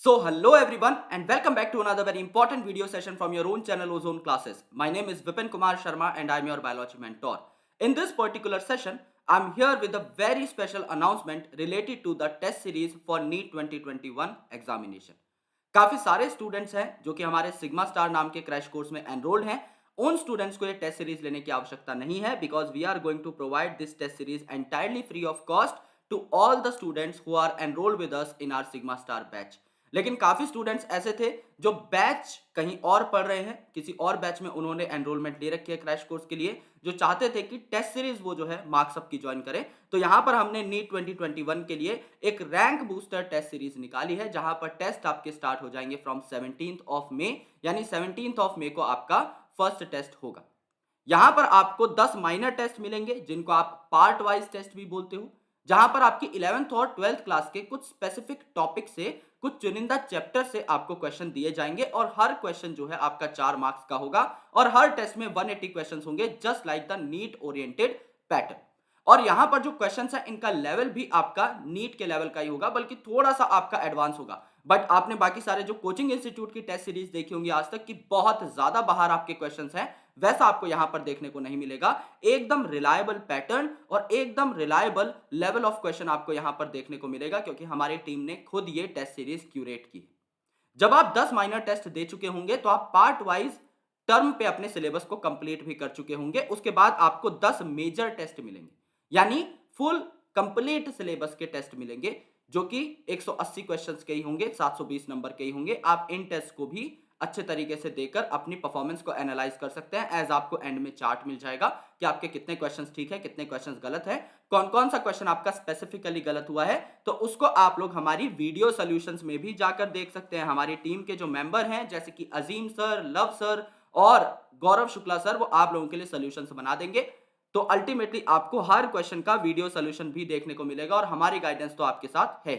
So hello everyone and welcome back to another very important video session from your own channel Ozone Classes. My name is Vipin Kumar Sharma and I'm your biology mentor. In this particular session, I'm here with a very special announcement related to the test series for NEET 2021 examination. काफ़ी सारे students हैं जो कि हमारे sigma star नाम के crash course में enrolled हैं. उन स्टूडेंट्स को ये टेस्ट सीरीज लेने की आवश्यकता नहीं है because we are going to provide this test series entirely free of cost to all the students who are enrolled with us in our Sigma Star batch. लेकिन काफी स्टूडेंट्स ऐसे थे जो बैच कहीं और पढ़ रहे हैं, किसी और बैच में उन्होंने एनरोलमेंट ले रखी है क्रैश कोर्स के लिए, जो चाहते थे कि टेस्ट सीरीज वो जो है मार्क्सअप की ज्वाइन करें. तो यहां पर हमने नीट 2021 के लिए एक रैंक बूस्टर टेस्ट सीरीज निकाली है जहां पर टेस्ट आपके स्टार्ट हो जाएंगे फ्रॉम 17th ऑफ मे, यानी 17th ऑफ मे को आपका फर्स्ट टेस्ट होगा. यहां पर आपको 10 माइनर टेस्ट मिलेंगे जिनको आप पार्ट वाइज टेस्ट भी बोलते हो, जहां पर आपकी 11th और 12th क्लास के कुछ स्पेसिफिक टॉपिक से, कुछ चुनिंदा चैप्टर से आपको क्वेश्चन दिए जाएंगे और हर क्वेश्चन जो है आपका 4 मार्क्स का होगा और हर टेस्ट में 180 क्वेश्चंस होंगे just like the NEET oriented pattern. और यहां पर जो क्वेश्चंस है इनका लेवल भी आपका नीट के लेवल का ही होगा, बल्कि थोड़ा सा आपका एडवांस होगा. बट आपने बाकी सारे जो कोचिंग इंस्टीट्यूट की टेस्ट सीरीज देखी होंगी आज तक की बहुत ज्यादा बाहर आपके क्वेश्चंस हैं, वैसा आपको यहां पर देखने को नहीं मिलेगा. एकदम रिलायबल पैटर्न और एकदम रिलायबल लेवल ऑफ क्वेश्चन आपको यहां पर देखने को मिलेगा क्योंकि हमारी टीम ने खुद ये टेस्ट सीरीज क्यूरेट की. जब आप 10 माइनर टेस्ट दे चुके होंगे तो आप पार्ट वाइज टर्म पे अपने सिलेबस को कंप्लीट भी कर चुके होंगे. उसके बाद आपको 10 मेजर टेस्ट मिलेंगे, यानी फुल कंप्लीट सिलेबस के टेस्ट मिलेंगे जो कि 180 क्वेश्चंस के ही होंगे, 720 नंबर के ही होंगे. आप इन टेस्ट को भी अच्छे तरीके से देकर अपनी परफॉर्मेंस को एनालाइज कर सकते हैं. एज आपको एंड में चार्ट मिल जाएगा कि आपके कितने क्वेश्चंस ठीक है, कितने क्वेश्चंस गलत है, कौन कौन सा क्वेश्चन आपका स्पेसिफिकली गलत हुआ है. तो उसको आप लोग हमारी वीडियो सॉल्यूशंस में भी जाकर देख सकते हैं. हमारी टीम के जो मेंबर हैं जैसे कि अजीम सर, लव सर और गौरव शुक्ला सर, वो आप लोगों के लिए सॉल्यूशंस बना देंगे. तो अल्टीमेटली आपको हर क्वेश्चन का वीडियो सॉल्यूशन भी देखने को मिलेगा और हमारी गाइडेंस तो आपके साथ है.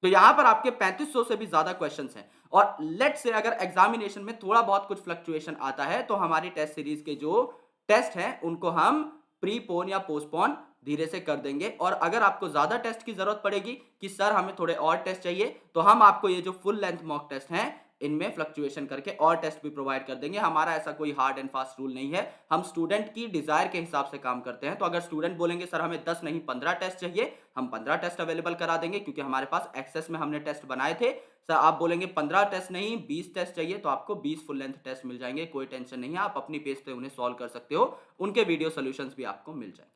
तो यहां पर आपके 3500 से भी ज्यादा क्वेश्चंस हैं और लेट से अगर एग्जामिनेशन में थोड़ा बहुत कुछ फ्लक्चुएशन आता है तो हमारी टेस्ट सीरीज के जो टेस्ट हैं उनको हम प्रीपोन या पोस्टपोन धीरे से कर देंगे. और अगर आपको ज्यादा टेस्ट की जरूरत पड़ेगी कि सर हमें थोड़े और टेस्ट चाहिए, तो हम आपको ये जो फुल लेंथ मॉक टेस्ट हैं इनमें फ्लक्चुएशन करके और टेस्ट भी प्रोवाइड कर देंगे. हमारा ऐसा कोई हार्ड एंड फास्ट रूल नहीं है, हम स्टूडेंट की डिजायर के हिसाब से काम करते हैं. तो अगर स्टूडेंट बोलेंगे सर हमें 10 नहीं 15 टेस्ट चाहिए, हम 15 टेस्ट अवेलेबल करा देंगे क्योंकि हमारे पास एक्सेस में हमने टेस्ट बनाए थे. सर आप बोलेंगे 15 टेस्ट नहीं 20 टेस्ट चाहिए, तो आपको 20 फुल लेंथ टेस्ट मिल जाएंगे. कोई टेंशन नहीं है, आप अपनी पेज पे उन्हें सॉल्व कर सकते हो, उनके वीडियो सॉल्यूशंस भी आपको मिल जाएंगे.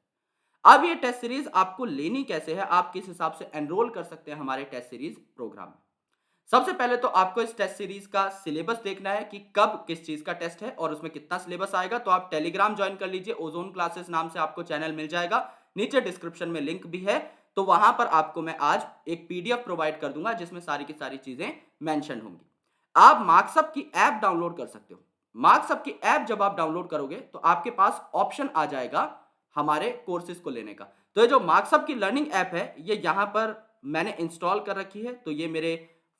अब ये टेस्ट सीरीज आपको लेनी कैसे है, आप किस हिसाब से एनरोल कर सकते हैं हमारे टेस्ट सीरीज प्रोग्राम में. सबसे पहले तो आपको इस टेस्ट सीरीज का सिलेबस देखना है कि कब किस चीज का टेस्ट है और उसमें कितना सिलेबस आएगा. तो आप टेलीग्राम ज्वाइन कर लीजिए, ओजोन क्लासेस नाम से आपको चैनल मिल जाएगा, नीचे डिस्क्रिप्शन में लिंक भी है. तो वहां पर आपको मैं आज एक पीडीएफ प्रोवाइड कर दूंगा जिसमें सारी की सारी चीजें मेंशन होंगी. आप मार्क्सअप की ऐप डाउनलोड कर सकते हो. मार्क्सअप की ऐप जब आप डाउनलोड करोगे तो आपके पास ऑप्शन आ जाएगा हमारे कोर्सेज को लेने का. तो ये जो मार्क्सअप की लर्निंग ऐप है ये यहां पर मैंने इंस्टॉल कर रखी है. तो ये मेरे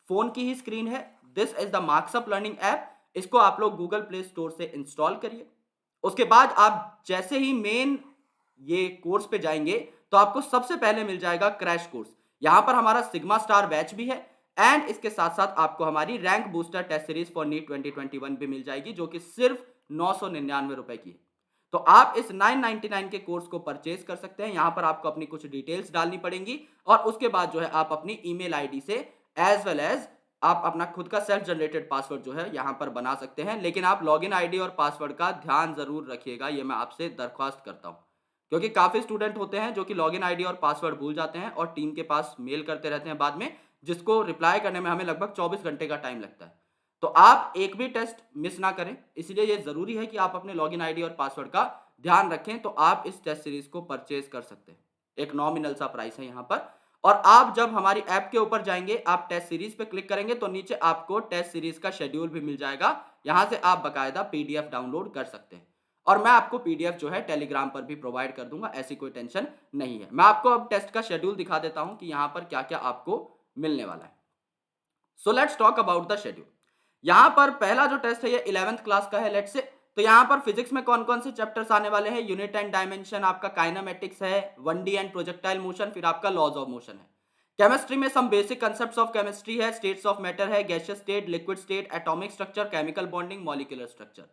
फोन की ही स्क्रीन है. This is the Marksup learning app. इसको आप लोग गूगल प्ले स्टोर से इंस्टॉल करिए. उसके बाद आप जैसे ही मेन ये कोर्स पे जाएंगे तो आपको सबसे पहले मिल जाएगा क्रैश कोर्स. यहां पर हमारा सिग्मा स्टार बैच भी है एंड इसके साथ साथ आपको हमारी rank booster test series for NEET 2021 भी मिल जाएगी जो कि सिर्फ 999 रुपए की है. तो आप इस 999 के कोर्स को परचेज कर सकते हैं. यहां पर आपको अपनी कुछ डिटेल्स डालनी पड़ेंगी और उसके बाद जो है आप अपनी ईमेल आईडी से एज वेल एज आप अपना खुद का सेल्फ जनरेटेड पासवर्ड जो है यहां पर बना सकते हैं. लेकिन आप लॉगिन आईडी और पासवर्ड का ध्यान जरूर रखिएगा, ये मैं आपसे दरख्वास्त करता हूं क्योंकि काफी स्टूडेंट होते हैं जो कि लॉगिन आईडी और पासवर्ड भूल जाते हैं और टीम के पास मेल करते रहते हैं बाद में, जिसको रिप्लाई करने में हमें लगभग 24 घंटे का टाइम लगता है. तो आप एक भी टेस्ट मिस ना करें, इसलिए ये जरूरी है कि आप अपने लॉगिन आईडी और पासवर्ड का ध्यान रखें. तो आप इस टेस्ट सीरीज को परचेज कर सकते हैं, एक नॉमिनल सा प्राइस है यहां पर. और आप जब हमारी ऐप के ऊपर जाएंगे, आप टेस्ट सीरीज पे क्लिक करेंगे तो नीचे आपको टेस्ट सीरीज का शेड्यूल भी मिल जाएगा. यहां से आप बकायदा पीडीएफ डाउनलोड कर सकते हैं और मैं आपको पीडीएफ जो है टेलीग्राम पर भी प्रोवाइड कर दूंगा, ऐसी कोई टेंशन नहीं है. मैं आपको अब टेस्ट का शेड्यूल दिखा देता हूं कि यहां पर क्या क्या आपको मिलने वाला है. So let's talk about the schedule. यहां पर पहला जो टेस्ट है ये 11th क्लास का है लेट्स से. तो यहां पर फिजिक्स में कौन कौन से चैप्टर्स आने वाले हैं, यूनिट एंड डायमेंशन, आपका काइनेमेटिक्स है, 1D एंड प्रोजेक्टाइल मोशन, फिर आपका लॉज ऑफ मोशन है. केमिस्ट्री में some basic concepts of chemistry है, स्टेट्स ऑफ मैटर है, gaseous state, liquid state, atomic structure, chemical bonding, molecular structure.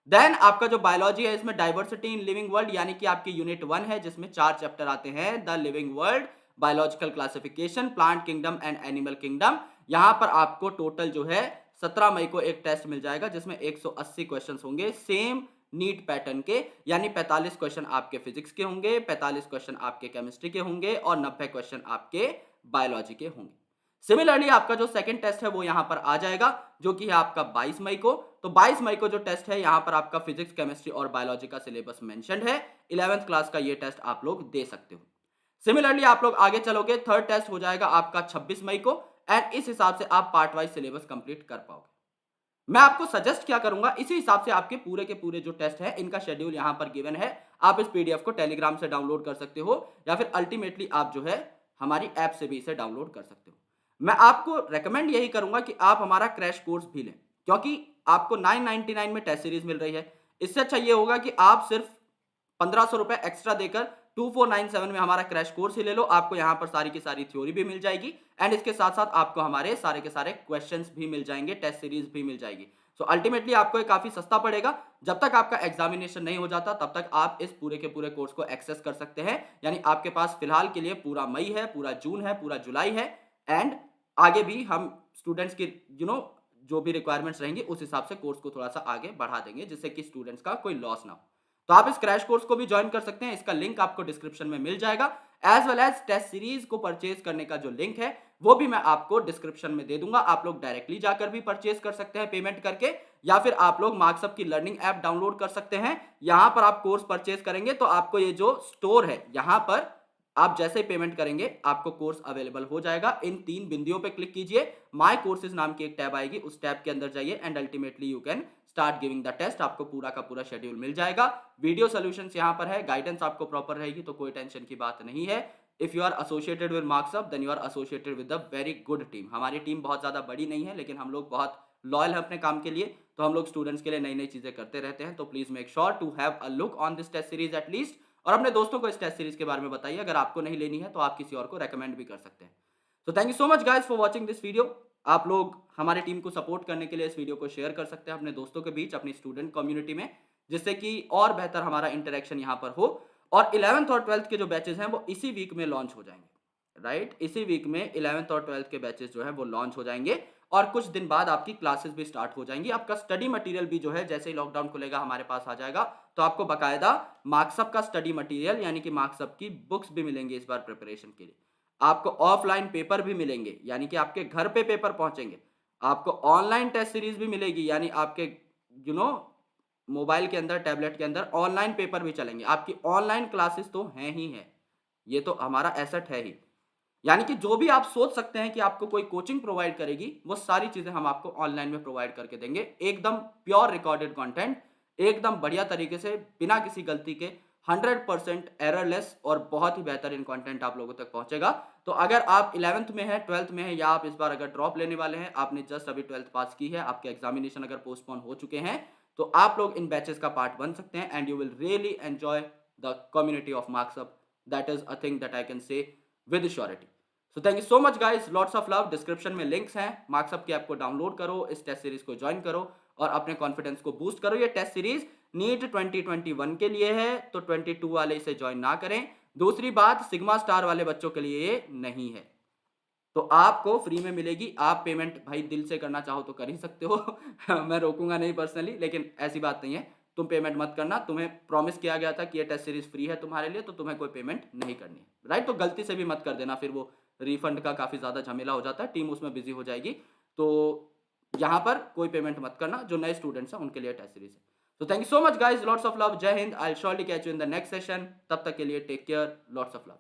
Then आपका जो बायोलॉजी है इसमें डाइवर्सिटी इन लिविंग वर्ल्ड यानी कि आपकी यूनिट 1 है जिसमें 4 चैप्टर आते हैं, the living world, biological classification, plant kingdom and animal kingdom. यहां पर आपको टोटल जो है 17 मई को एक टेस्ट मिल जाएगा जिसमें 180 क्वेश्चन होंगे सेम नीट पैटर्न के, यानी 45 क्वेश्चन आपके फिजिक्स के होंगे, 45 क्वेश्चन आपके केमिस्ट्री के होंगे और 90 क्वेश्चन आपके बायोलॉजी के होंगे। सिमिलरली आपका जो सेकंड टेस्ट है वो यहां पर आ जाएगा जो कि है आपका 22 मई को। तो 22 मई को जो टेस्ट है यहां पर आपका फिजिक्स, केमिस्ट्री और बायोलॉजी का सिलेबस मेंशन्ड है। 11th क्लास का ये टेस्ट आप लोग दे सकते हो। सिमिलरली आप लोग आगे चलोगे, थर्ड टेस्ट हो जाएगा आपका 26 मई को एंड इस हिसाब से आप पार्ट वाइज सिलेबस कंप्लीट कर पाओगे। मैं आपको सजेस्ट क्या करूंगा, इसी हिसाब से आपके पूरे के पूरे जो टेस्ट है इनका शेड्यूल यहां पर गिवन है। आप इस पीडीएफ को टेलीग्राम से डाउनलोड कर सकते हो या फिर अल्टीमेटली आप जो है हमारी ऐप से भी इसे डाउनलोड कर सकते हो। मैं आपको रेकमेंड यही करूंगा कि आप हमारा क्रैश कोर्स भी लें क्योंकि आपको 999 में टेस्ट सीरीज मिल रही है। इससे अच्छा ये होगा कि आप सिर्फ 1500 रुपए एक्स्ट्रा देकर 2497 में हमारा क्रैश कोर्स ही ले लो। आपको यहाँ पर सारी की सारी थ्योरी भी मिल जाएगी एंड इसके साथ साथ आपको हमारे सारे के सारे क्वेश्चंस भी मिल जाएंगे, टेस्ट सीरीज भी मिल जाएगी। सो अल्टीमेटली आपको ये काफी सस्ता पड़ेगा। जब तक आपका एग्जामिनेशन नहीं हो जाता तब तक आप इस पूरे के पूरे कोर्स को एक्सेस कर सकते हैं। यानी आपके पास फिलहाल के लिए पूरा मई है, पूरा जून है, पूरा जुलाई है एंड आगे भी हम स्टूडेंट्स की जो भी रिक्वायरमेंट्स रहेंगी उस हिसाब से कोर्स को थोड़ा सा आगे बढ़ा देंगे जिससे कि स्टूडेंट्स का कोई लॉस ना हो। तो आप इस क्रैश कोर्स को भी ज्वाइन कर सकते हैं, इसका लिंक आपको डिस्क्रिप्शन में मिल जाएगा। As well as test series को परचेज करने का जो लिंक है वो भी मैं आपको डिस्क्रिप्शन में दे दूंगा। आप लोग डायरेक्टली जाकर भी परचेज कर सकते हैं पेमेंट करके या फिर आप लोग मार्क्सअप की लर्निंग ऐप डाउनलोड कर सकते हैं। यहां पर आप कोर्स परचेज करेंगे तो आपको ये जो स्टोर है यहां पर आप जैसे ही पेमेंट करेंगे आपको कोर्स अवेलेबल हो जाएगा। इन 3 बिंदुओं पे क्लिक कीजिए, माय कोर्सेज नाम की एक टैब आएगी, उस टैब के अंदर जाइए and ultimately you can start giving the test. आपको पूरा का पूरा शेड्यूल मिल जाएगा। वीडियो सॉल्यूशंस यहां पर है, गाइडेंस आपको प्रॉपर रहेगी तो कोई टेंशन की बात नहीं है। If you are associated with Marksup then you are associated with a very good team. हमारी टीम बहुत ज्यादा बड़ी नहीं है लेकिन हम लोग बहुत लॉयल है अपने काम के लिए, तो हम लोग स्टूडेंट्स के लिए नई नई चीजें करते रहते हैं। तो please make sure to have a look on this test series at least और अपने दोस्तों को इस टेस्ट सीरीज के बारे में बताइए। अगर आपको नहीं लेनी है तो आप किसी और को रेकमेंड भी कर सकते हैं। तो thank you so much guys for watching this video. आप लोग हमारी टीम को सपोर्ट करने के लिए इस वीडियो को शेयर कर सकते हैं अपने दोस्तों के बीच, अपनी स्टूडेंट कम्युनिटी में, जिससे कि और बेहतर हमारा इंटरेक्शन यहाँ पर हो। और 11th और 12th के जो बैचेस हैं वो इसी वीक में लॉन्च हो जाएंगे, राइट। इसी वीक में 11th और 12th के बैचेस जो है वो लॉन्च हो जाएंगे और कुछ दिन बाद आपकी क्लासेस भी स्टार्ट हो जाएंगी। आपका स्टडी मटेरियल भी जो है जैसे ही लॉकडाउन खुलेगा हमारे पास आ जाएगा, तो आपको बकायदा मार्क्सअप का स्टडी मटेरियल यानी कि मार्क्सअप की बुक्स भी मिलेंगी इस बार प्रिपरेशन के लिए। आपको ऑफलाइन पेपर भी मिलेंगे यानी कि आपके घर पे पेपर पहुंचेंगे। आपको ऑनलाइन टेस्ट सीरीज भी मिलेगी यानी आपके यू नो मोबाइल के अंदर, टैबलेट के अंदर ऑनलाइन पेपर भी चलेंगे। आपकी ऑनलाइन क्लासेस तो हैं ही हैं, ये तो हमारा एसेट है ही। यानी कि जो भी आप सोच सकते हैं कि आपको कोई कोचिंग प्रोवाइड करेगी वो सारी चीजें हम आपको ऑनलाइन में प्रोवाइड करके देंगे। एकदम प्योर रिकॉर्डेड कंटेंट, एकदम बढ़िया तरीके से बिना किसी गलती के 100% एररलेस और बहुत ही बेहतरीन कंटेंट आप लोगों तक पहुंचेगा। तो अगर आप 11th में है, 12th में है या आप इस बार अगर ड्रॉप लेने वाले हैं, आपने जस्ट अभी 12th पास की है, आपके एग्जामिनेशन अगर पोस्टपोन हो चुके हैं, तो आप लोग इन बैचेस का पार्ट बन सकते हैं and you will really enjoy the community of Marksup. That is a thing that I can say with surety. So thank you so much guys, lots of love. Description में links हैं, Marksup की app को download करो, इस test series को join करो और अपने कॉन्फिडेंस को बूस्ट करो। ये टेस्ट सीरीज नीट 2021 के लिए है तो 22 वाले इसे ज्वाइन ना करें। दूसरी बात, सिग्मा स्टार वाले बच्चों के लिए ये नहीं है, तो आपको फ्री में मिलेगी। आप पेमेंट भाई दिल से करना चाहो तो कर ही सकते हो मैं रोकूंगा नहीं पर्सनली, लेकिन ऐसी बात नहीं है, तुम पेमेंट मत करना। तुम्हें प्रॉमिस किया गया था कि ये टेस्ट सीरीज फ्री है तुम्हारे लिए, तो तुम्हें कोई पेमेंट नहीं करनी है, राइट। तो गलती से भी मत कर देना, फिर वो रिफंड का काफ़ी ज़्यादा झमेला हो जाता है, टीम उसमें बिजी हो जाएगी। तो यहाँ पर कोई पेमेंट मत करना, जो नए स्टूडेंट्स हैं उनके लिए टेस्ट सीरीज है। तो thank you so much guys, lots of love, जय हिंद। I will surely catch you in the next session. तब तक के लिए take care, lots of love.